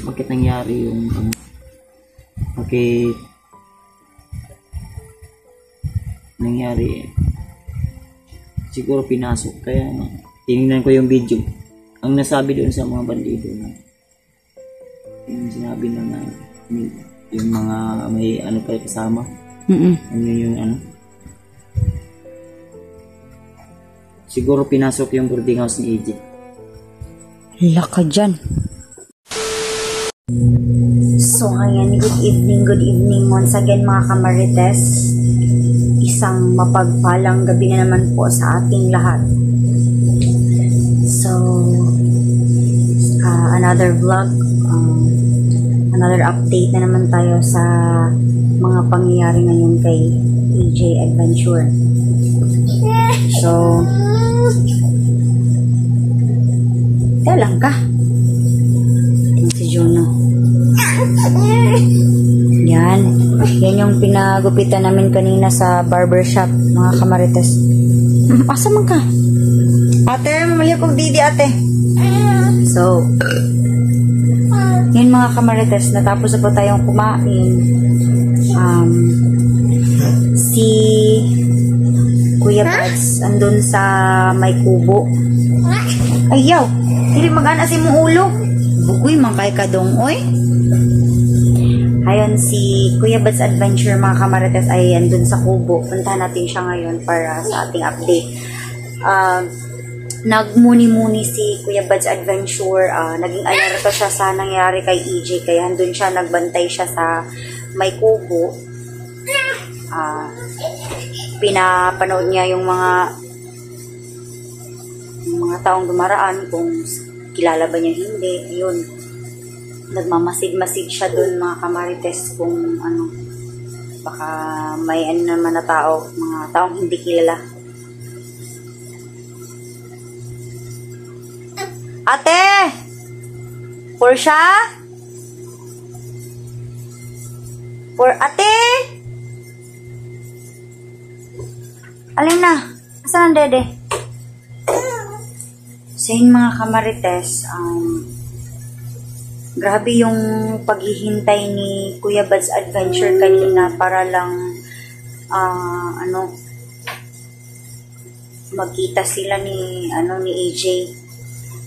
bakit nangyari yung bakit nangyari. Siguro pinasok, kaya tinignan ko yung video. Ang nasabi doon sa mga bandido na yung sinabi na yung mga may ano pa kasama. Ano yung ano? Siguro pinasok yung boarding house ni AJ. Laka dyan. So ngayon, good evening once again mga kamarites. Isang mapagpalang gabi na naman po sa ating lahat. So, another vlog, another update na naman tayo sa mga pangyayari ngayon kay AJ Adventure. So, lang ka. Si Juno. Yan yung pinagupitan namin kanina sa barbershop, mga kamarites. Asa man ka? Ate, mamaya kong didi ate. So, yun mga kamarites, natapos na po tayong kumain. Si Kuya Bads andun sa may kubo. Ayaw, hindi mag-ana si mong ulo. Bugoy man kay kadong, oy. Ayun, si Kuya Bads Adventure, mga kamarites, ay andun sa kubo. Puntahan natin siya ngayon para sa ating update. Nagmuni-muni si Kuya Bads Adventure. Naging alerto siya sa nangyari kay EJ. Kaya andun siya, nagbantay siya sa may kubo. Pinapanood niya yung mga taong dumaraan kung kilala ba niya hindi. Ayun. Nagmamasid-masid siya doon, mga kamarites, kung ano, baka may ano naman na tao, mga taong hindi kilala. Ate! Porsha? Ate? Alin na? Asan ang dede? So yun, mga kamarites, grabe yung paghihintay ni Kuya Bads Adventure kanina para lang magkita sila ni AJ.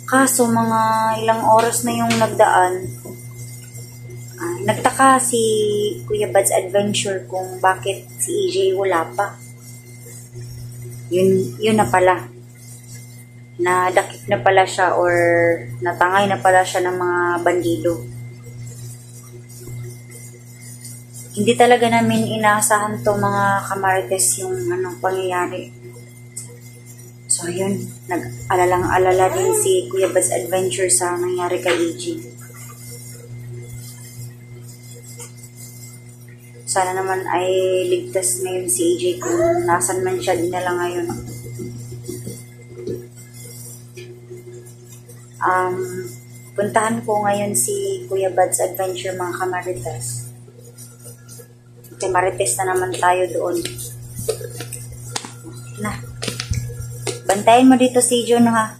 Kaso mga ilang oras na yung nagdaan, nagtaka si Kuya Bads Adventure kung bakit si AJ wala pa. Yun na pala. Nadakip na pala siya or natangay na pala siya ng mga bandido. Hindi talaga namin inaasahan to, mga kamarites, yung anong pangyayari. So yun, nag-alalang-alala din si Kuya Bads Adventure sa nangyari kay AJ. Sana naman ay ligtas ngayon si AJ kung nasan man siya dinala ngayon. Puntahan ko ngayon si Kuya Bads Adventure, mga kamarites. Okay, marites na naman tayo doon. Na. Bantayin mo dito si Juno, ha?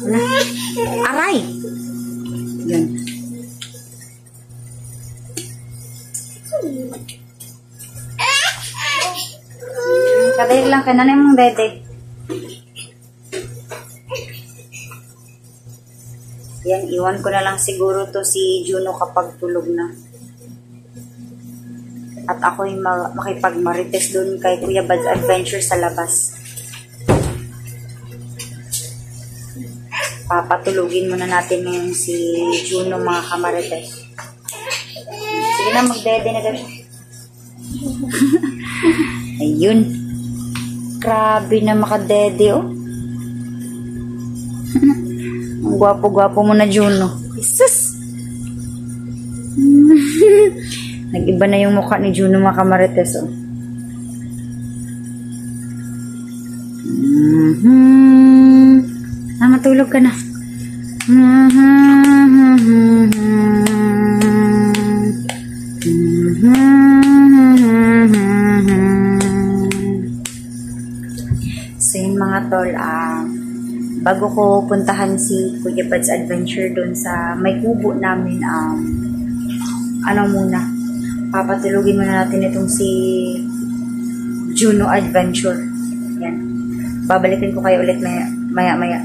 Na. Aray! Yan. Kadahil lang ka na mong dede. Yan, iwan ko na lang siguro to si Juno kapag tulog na. At ako'y makipagmarites doon kay Kuya Bads Adventure sa labas. Papatulugin muna natin ngayon si Juno, mga kamarites. Sige na, magdede na gano'n. Ayun. Grabe na makadede, oh. Ang gwapo-gwapo mo na, Juno. Jesus! Nag-iba na yung mukha ni Juno, mga kamarites, oh. Matulog ka na. So yun, mga tol, bago ko puntahan si Kuya Bad's Adventure doon sa may kubo namin, ano muna, papatulugin muna natin itong si Juno Adventure. Yan. Babalikin ko kayo ulit maya-maya.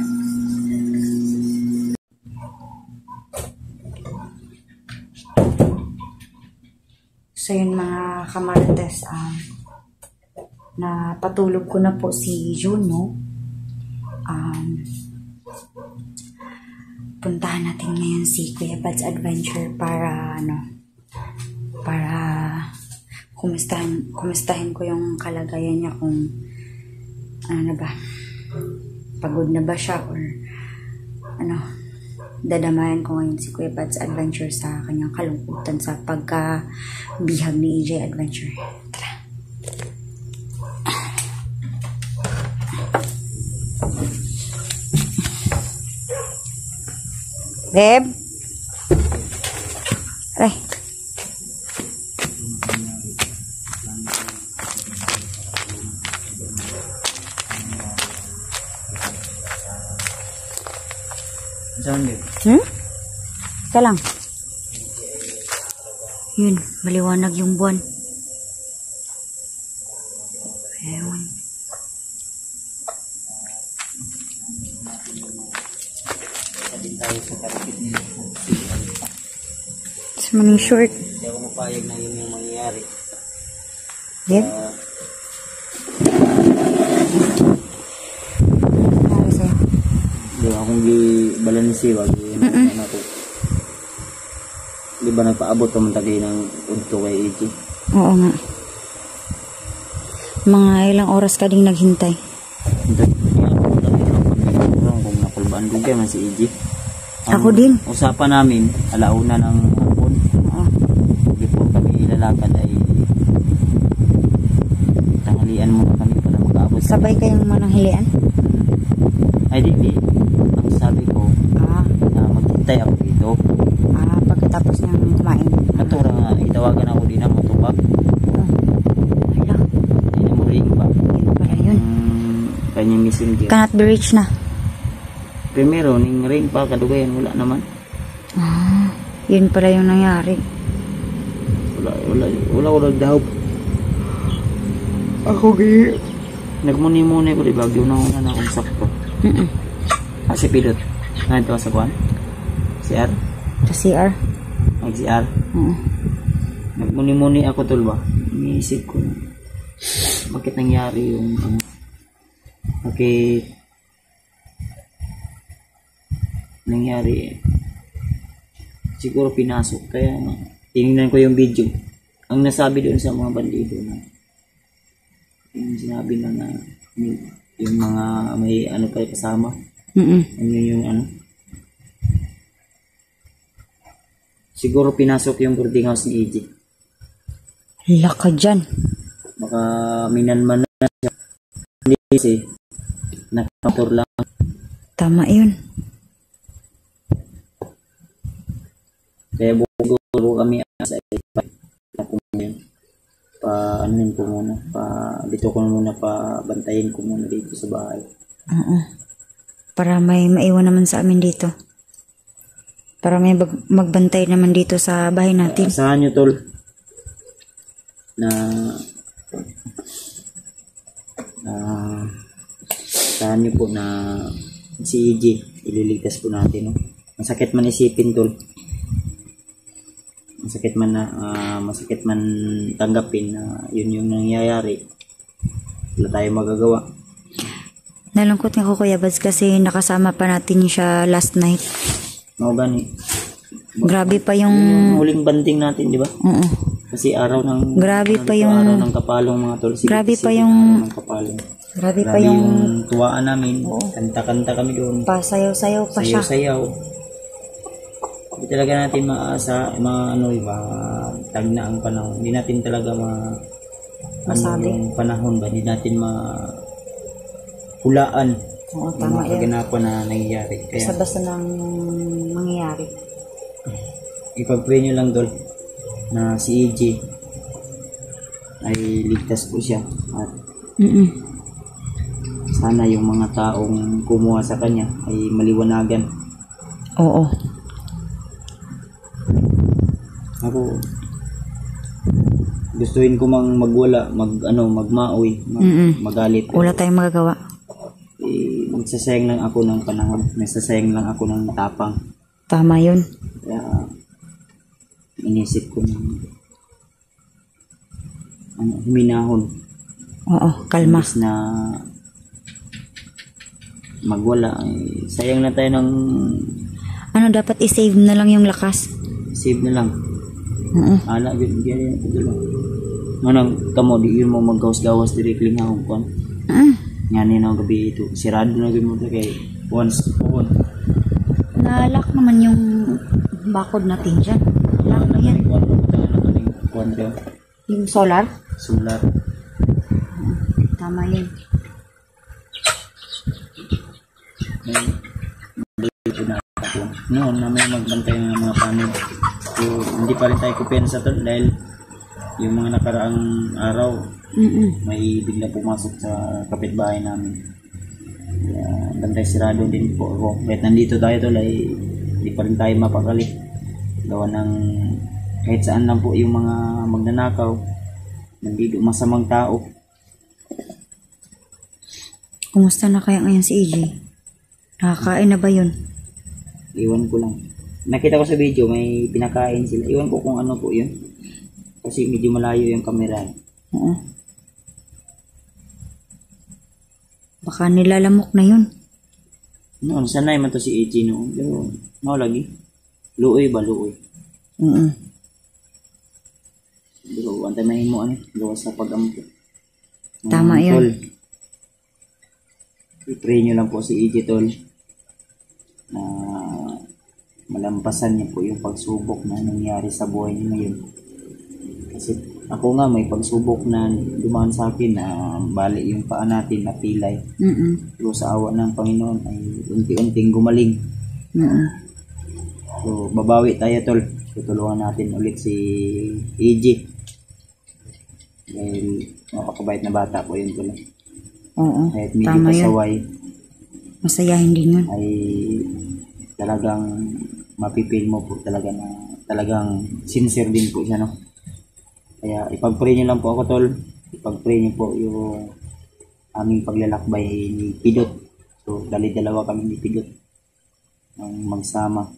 So yun mga kamarites, na patulog ko na po si Juno. Puntahan natin ngayon si Kuya Bad's Adventure para kumustahin ko yung kalagayan niya, kung ano na ba, pagod na ba siya, or dadamayan ko ngayon si Kuya Bad's Adventure sa kanyang kalungkutan sa pagkabihag ni EJ Adventure. Tara. Beb? Aray. Saan din? Ika lang. Yun, maliwanag yung buwan. Ewan. Sabihin tayo sa karapit nila. Sa maning short. Hindi ako mapayag na yun yung mangyayari. Beb? Para sa'yo. Di ba akong gibalansiwag yun ako. Di ba nagpaabot naman tayo ng punto kay EJ? Oo nga. Mga ilang oras ka ding naghintay. Kung nakulbaan ko kayo man si EJ. Ako din. Usapan namin, alauna ng hapon. Oo. Before kami ilalakad ay tanghalian muna kami para mag-aabot. Sabay kayong mananghilian? Ay di. Ang sabi ko, na maghintay ako dito. Pagkatapos niyang kumain. Matura nga, itawagan ako din ang matubak. Hala. Hindi na mo ring ba? Yun pala yun. Kanyang messenger. Cannot be reached na. Primero, ning ring pa, kadugayan, wala naman. Yun pala yung nangyari. Wala nagdahop. Ako nagmuni-muni ko, diba? Giuna na akong sakto. Si Pilot. Ito sa kuwan? CR? Sa CR? Mag-CR? Nagmuni-muni ako, tol ba? Iniisip ko na. Bakit nangyari yung bakit nangyari siguro pinasok, kaya tinignan ko yung video, ang nasabi doon sa mga bandido na yung sinabi na yung mga may ano pa kasama, yung siguro pinasok yung boarding house ni EJ. Laka dyan. Baka minanman na siya, hindi kasi nakamotor lang. Tama yun. Kaya buguro kami sa anuhin ko muna, dito ko muna, bantayin ko muna dito sa bahay. Para may maiwan naman sa amin dito. Para may magbantay naman dito sa bahay natin. Asahan nyo, tol, na asahan nyo po na si EJ ililigtas po natin, no? Masakit man isipin, tol. Masakit man tanggapin na yun yung nangyayari. Wala tayong magagawa. Nalungkot nga ko, Kuya Bad's, kasi nakasama pa natin siya last night. Mga gani. Grabe pa yung huling banding natin, di ba? Oo. Kasi araw ng grabe pa yung araw ng kapalong, mga tol. Grabe pa yung grabe pa yung tuwaan namin. Kanta-kanta kami doon. Pasayaw-sayaw pa siya. Sayaw. Hindi talaga natin maasa, tag na ang panahon. Hindi natin talaga masabi yung panahon ba? Hindi natin hulaan. Oo, tama yung mga kaganapan na nangyayari. Kaya basta nang mangyayari. Ipag-pray nyo lang, tol, na si EJ ay ligtas po siya at sana yung mga taong kumuha sa kanya ay maliwanagan. Oo. Ako, gustuin ko mang magwala, magmaoy, magalit. Wala tayong magagawa. Magsasayang lang ako ng panahon, magsasayang lang ako ng tapang. Tama yun. Kaya, inisip ko ng huminahon. Oo, kalma. Imbis na magwala, sayang na tayo ng Dapat i-save na lang yung lakas. save na lang. Oo. Ala, bigyan ko dito. Manang kamo, di yun mo maggawas-gawas directly nga kung yan yun ang gabi ito. Sirado na gabi mo ito kay once on. Nalak naman yung bakod natin dyan. Lock na yan. Yung solar? Solar. Tama yun. Dito na ako. Noon na may magbantay ng mga panel. So, hindi pa rin tayo kupensa to dahil yung mga nakaraang araw may bigla pumasok sa kapitbahay namin. Bantay sirado din po ako. Kahit nandito tayo tol ay hindi pa rin tayo mapakali. Gawa ng kahit saan lang po yung mga magnanakaw. Nandito masamang tao. Kumusta na kaya ngayon si AJ? Nakakain na ba yun? Iwan ko lang. Nakita ko sa video may pinakain sila. Iwan ko kung ano po yun. Kasi medyo malayo yung camera. Oo. Baka nilalamok na yun. Noon, sanay man to si AJ noon. Pero, lagi. Luoy ba? Luoy. Pero, antamahin mo gawa sa pag-ampo. Tama yun. Tol, i-pray nyo lang po si AJ tol na malampasan niyo po yung pagsubok na nangyari sa buhay niyo ngayon. Kasi ako nga may pagsubok na dumaan sa akin na bali yung paa natin na pilay. Pero sa awa ng Panginoon ay unti-unting gumaling. So babawi tayo tol. Tutulungan natin ulit si AJ. Dahil napakabait na bata po yun tol. Oo, kahit medyo tama pasaway, yun. Masayahin din yun. Ay talagang mapipil mo po talaga na talagang sincere din po siya, no? Kaya ipag-pray nyo lang po ako tol. Ipag-pray nyo po yung aming paglalakbay ni Pidot. So dalawa kami ni Pidot ang magsama.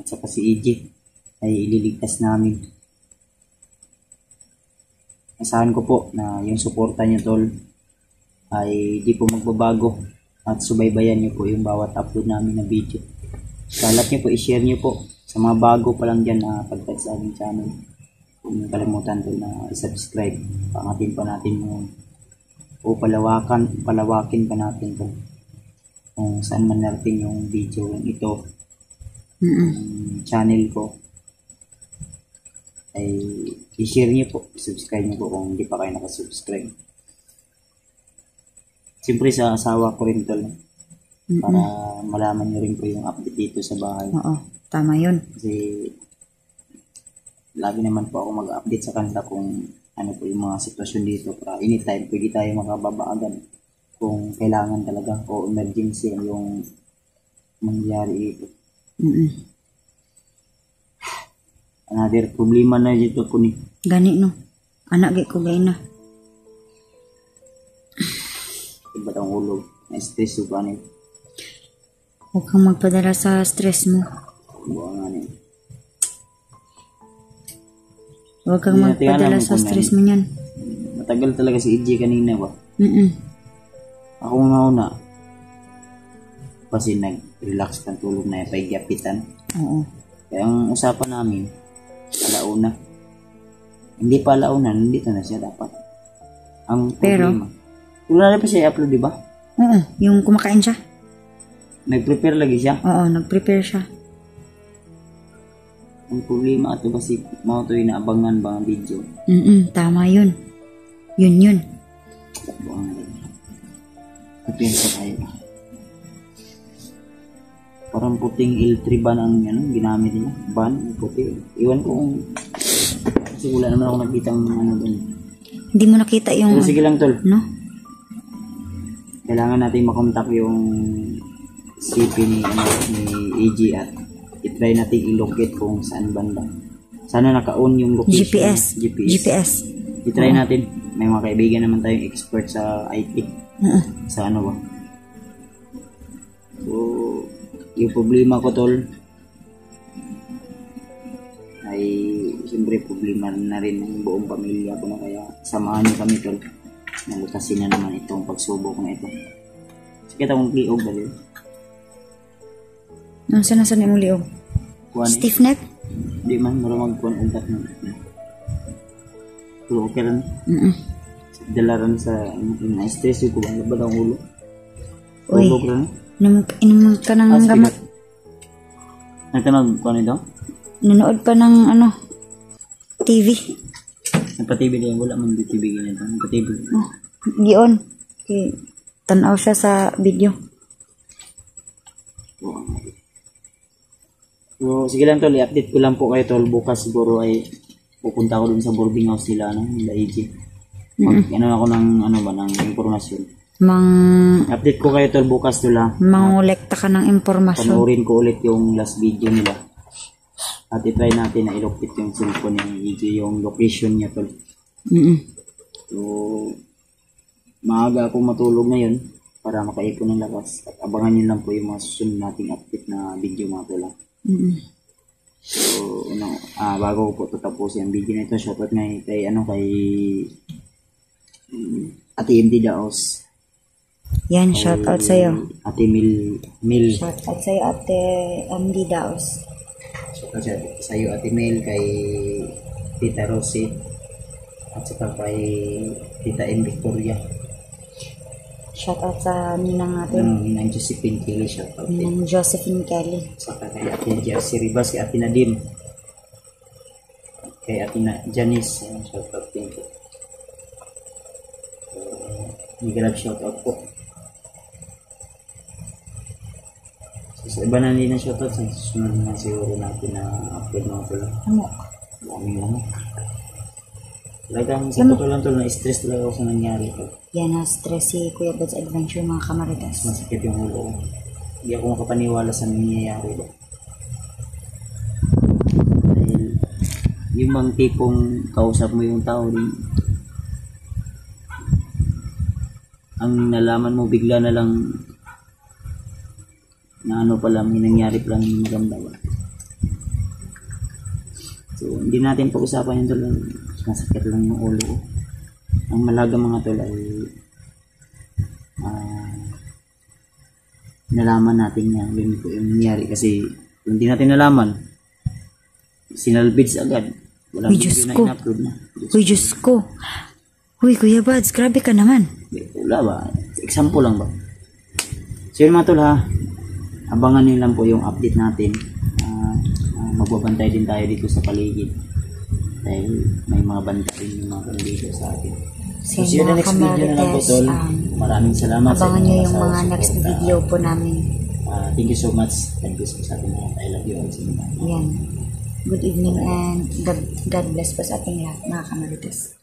At saka si AJ ay ililigtas namin. Asahan ko po na yung suporta nyo tol ay di po magbabago at subaybayan nyo po yung bawat upload namin na video. Kalat nyo po, i-share nyo po sa mga bago pa lang dyan na pagkat sa aming channel. Kung kalimutan tol na i-subscribe, pangatin pa natin yung palawakin pa natin tol kung saan man narating yung video yung ito yung channel ko ay i-share nyo po, subscribe nyo po kung hindi pa kayo nakasubscribe. Siyempre sa asawa ko rin tol para malaman nyo rin po yung update dito sa bahay. Oo, tama yun. Kasi lagi naman po ako mag-update sa kanila kung ano po yung mga sitwasyon dito para anytime pwede tayo makababaagan kung kailangan talaga o emergency yung mangyari ito. Another problema na dito po ni. Gani no. Anak gay ko gay na. Iba't ang ulo. Na-stress ko pa ni. Huwag kang magpadala sa stress mo. Buwa nga ni. Huwag kang magpadala sa stress mo niyan. Matagal talaga si EJ kanina ba? Ako nga una. Kasi nag-relax ng tulog na ipay-gapitan. Oo. Kaya ang usapan namin, alauna. Hindi pa alauna, nandito na siya dapat. Ang problema. Wala na pa siya i-upload, di ba? Oo, yung kumakain siya. Nag-prepare lagi siya? Oo, nag-prepare siya. Ang problema ato ba si mga ito inaabangan ba ang video? Tama yun. Yun. Buwan na rin. Kapiyansa tayo ba? Parang puting L3 ban ang ginamit niya. Ban, puti. Iwan ko kung kasi wala naman ako nakita ang doon. Hindi mo nakita yung... Pero sige lang tol. No? kailangan natin makontak yung CP ni AG at itry natin i-locate kung saan banda. Sana naka-on yung location. GPS. I-try natin. May mga kaibigan naman tayong expert sa IT. Sa ano ba. So, yung problema ko tol ay siyempre problema na rin ng buong pamilya ko na kaya samahan niyo kami tol. Nalutasin na naman itong pagsubok na ito. Sige itong liog ba din? Saan yung liog? Stiff neck? Di man, marang magkuhan ugat na. Pero okay rin. Dalaran sa na-stress yung kuhan. Labad ang ulo. Uy, inuman ka ng gamot. Nagtanong ko nito? Nanood pa ng TV. Nagpa-TV din. Wala man di TV ganito. Nagpa-TV. Gion. Okay. Tanaw siya sa video. So, sige lang tol, i-update ko lang po kayo tol. Bukas siguro ay pupunta ako dun sa boarding house nila, nila AG. Ano ako ng impormasyon. Update ko kayo tol bukas tol ha. Mangolekta ka ng impormasyon. Panoorin ko ulit yung last video nila. At i-try natin na i-locate yung cellphone ni AG, yung location niya tol. So, maaga akong matulog ngayon para makaipon ng lakas. At abangan nyo lang po yung mga susunod nating update na video mga tol ha. So, bago ko po tatapusin ang video na ito, shoutout nga kay Ate MD Daos. Yan, shoutout sa'yo. Ate Mil. Shoutout sa'yo, Ate MD Daos. Shoutout sa'yo, Ate Mil, kay Tita Rosie, at saka kay Tita M. Victoria. Shoutout sa ninang natin. Ninang Josephine Kelly, shoutout. Ninang Josephine Kelly. Saka kay Ate Jersey Ribas, kay Ate Nadim. Kay Ate Janice, shoutout din po. Migrab shoutout po. So, sa iba na hindi na shoutout, sa susunod na siguro natin na upload mga tula. Daming lang. Talagang sa totoo lang tol, na-stress talaga ako sa nangyari ko. Yan, na-stress si Kuya Bad's Adventure mga kamaritas. Masakit yung ulo ko. Hindi ako makapaniwala sa nangyayari ba. Dahil yung mga tipong kausap mo yung tao din, ang nalaman mo bigla na lang na pala may nangyari pala ng maganda ba. So hindi natin pag-usapan yung tol, masakit lang yung ulo ko. Ang malaga mga tol ay nalaman natin na yun po yung nangyari kasi kung hindi natin nalaman sinalbids agad. Walang video na in-upload na. Uy, Diyos ko. Uy, Kuya Bads, grabe ka naman. Wala ba? Example lang ba? So yun mga tol ha, abangan nyo lang po yung update natin. Magbabantay din tayo dito sa paligid dahil may mga banta rin yung mga dito sa atin. So see you the next video na lang po tol. Maraming salamat. Abangan nyo yung mga next video po namin. Thank you so much. Thank you sa ating mga. I love you all. Yan. Good evening and God bless po sa ating lahat mga kamarites.